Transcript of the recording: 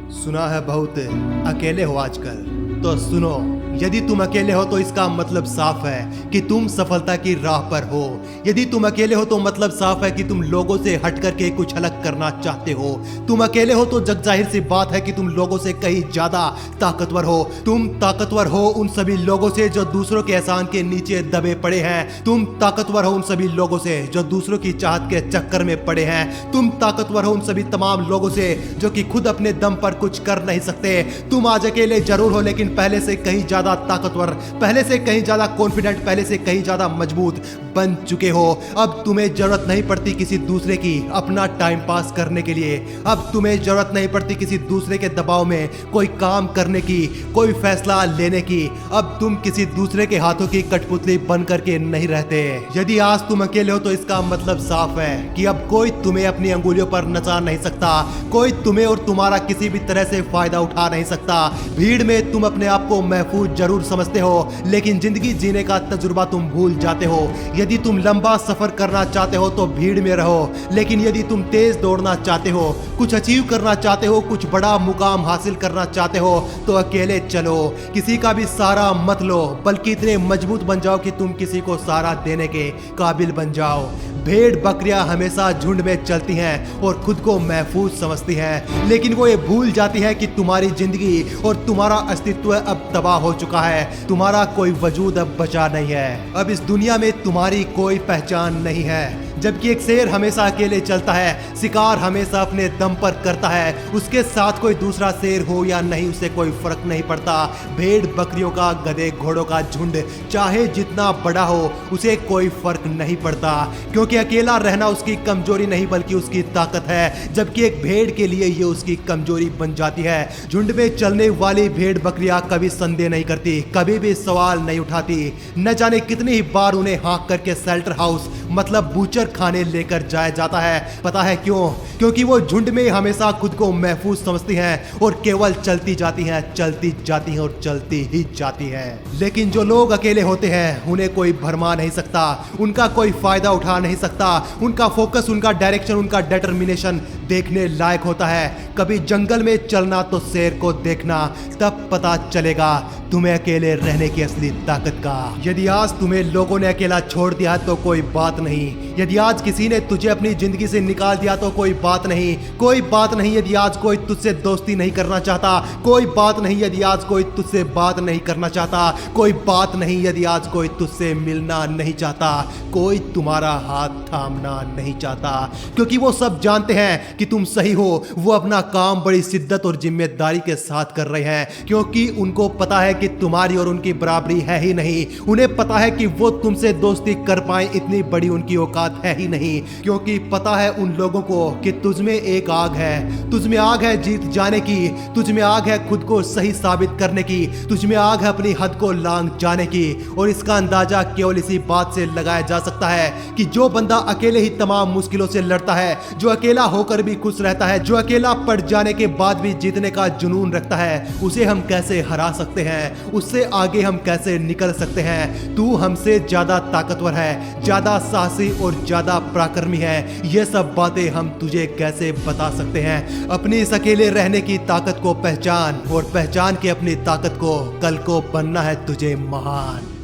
सुना है बहुत अकेले हो आजकल, तो सुनो। यदि तुम अकेले हो तो इसका मतलब साफ है कि तुम सफलता की राह पर हो। यदि तुम अकेले हो तो मतलब साफ है कि तुम लोगों से हट करके कुछ अलग करना चाहते हो। तुम अकेले हो तो जग जाहिर सी बात है कि तुम लोगों से कहीं ज्यादा ताकतवर हो। तुम ताकतवर हो उन सभी लोगों से जो दूसरों के एहसान के नीचे दबे पड़े हैं। तुम ताकतवर हो उन सभी लोगों से जो दूसरों की चाहत के चक्कर में पड़े हैं। तुम ताकतवर हो उन सभी तमाम लोगों से जो कि खुद अपने दम पर कुछ कर नहीं सकते। तुम आज अकेले जरूर हो, लेकिन पहले से कहीं ज्यादा ताकतवर, पहले से कहीं ज्यादा कॉन्फिडेंट, पहले से कहीं ज्यादा मजबूत बन चुके हो। अब तुम्हें जरूरत नहीं पड़ती किसी दूसरे की अपना टाइम पास करने के लिए। अब तुम्हें जरूरत नहीं पड़ती किसी दूसरे के दबाव में कोई काम करने की, कोई फैसला लेने की। अब तुम किसी दूसरे के हाथों की कठपुतली बन करके नहीं रहते। यदि आज तुम अकेले हो तो इसका मतलब साफ है कि अब कोई तुम्हें अपनी अंगुलियों पर नचा नहीं सकता। कोई तुम्हें और तुम्हारा किसी भी तरह से फायदा उठा नहीं सकता। भीड़ में तुम अपने आप को महफूज जरूर समझते हो, लेकिन जिंदगी जीने का तजुर्बा तुम भूल जाते हो। यदि तुम लंबा सफर करना चाहते हो तो भीड़ में रहो, लेकिन यदि तुम तेज दौड़ना चाहते हो, कुछ अचीव करना चाहते हो, कुछ बड़ा मुकाम हासिल करना चाहते हो तो अकेले चलो। किसी का भी सहारा मत लो, बल्कि इतने मजबूत बन जाओ कि तुम किसी को सहारा देने के काबिल बन जाओ। भेड़ बकरियां हमेशा झुंड में चलती हैं और खुद को महफूज समझती हैं, लेकिन वो ये भूल जाती है कि तुम्हारी जिंदगी और तुम्हारा अस्तित्व अब तबाह हो चुका है। तुम्हारा कोई वजूद अब बचा नहीं है। अब इस दुनिया में तुम्हारी कोई पहचान नहीं है। जबकि एक शेर हमेशा अकेले चलता है, शिकार हमेशा अपने दम पर करता है। उसके साथ कोई दूसरा शेर हो या नहीं, उसे कोई फर्क नहीं पड़ता। भेड़ बकरियों का, गधे घोड़ों का झुंड चाहे जितना बड़ा हो, उसे कोई फर्क नहीं पड़ता, क्योंकि अकेला रहना उसकी कमजोरी नहीं बल्कि उसकी ताकत है। जबकि एक भेड़ के लिए ये उसकी कमजोरी बन जाती है। झुंड में चलने वाली भेड़ बकरियां कभी संदेह नहीं करती, कभी भी सवाल नहीं उठाती। न जाने कितनी ही बार उन्हें हाँक करके शेल्टर हाउस मतलब बूचर खाने लेकर जाया जाता है। पता है क्यों? क्योंकि वो झुंड में हमेशा खुद को महफूज समझती हैं और केवल चलती जाती हैं, चलती जाती हैं और चलती ही जाती हैं। लेकिन जो लोग अकेले होते हैं उन्हें कोई भरमा नहीं सकता, उनका कोई फायदा उठा नहीं सकता। उनका फोकस, उनका डायरेक्शन, उनका डिटर्मिनेशन देखने लायक होता है। कभी जंगल में चलना तो शेर को देखना, तब पता चलेगा तुम्हें अकेले रहने की असली ताकत का। यदि आज तुम्हें लोगों ने अकेला छोड़ दिया तो कोई बात नहीं। यदि आज किसी ने तुझे अपनी जिंदगी से निकाल दिया तो कोई बात नहीं, कोई बात नहीं। यदि आज कोई तुझसे दोस्ती नहीं करना चाहता, कोई बात नहीं। यदि आज कोई तुझसे बात नहीं करना चाहता, कोई बात नहीं। यदि आज कोई तुझसे मिलना नहीं चाहता, कोई तुम्हारा हाथ थामना नहीं चाहता, क्योंकि वो सब जानते हैं कि तुम सही हो। वो अपना काम बड़ी शिद्दत और जिम्मेदारी के साथ कर रहे हैं, क्योंकि उनको पता है कि तुम्हारी और उनकी बराबरी है ही नहीं। उन्हें पता है कि वो तुमसे दोस्ती कर पाए, इतनी बड़ी उनकी औकात है ही नहीं, क्योंकि पता है उन लोगों को कि तुझ में एक आग है। तुझ में आग है जीत जाने की, तुझ में आग है खुद को सही साबित करने की, तुझ में आग है अपनी हद को लांघ जाने की। और इसका अंदाजा केवल इसी बात से लगाया जा सकता है कि जो बंदा अकेले ही तमाम मुश्किलों से लड़ता है, जो अकेला होकर भी खुश रहता है, जो अकेला पड़ जाने के बाद भी जीतने का जुनून रखता है, उसे हम कैसे हरा सकते हैं, उससे आगे हम कैसे निकल सकते हैं। तू हमसे ज्यादा ताकतवर है, ज्यादा साहसी और ज्यादा पराक्रमी है। ये सब बातें हम तुझे कैसे बता सकते हैं। अपनी इस अकेले रहने की ताकत को पहचान और पहचान के अपनी ताकत को। कल को बनना है तुझे महान।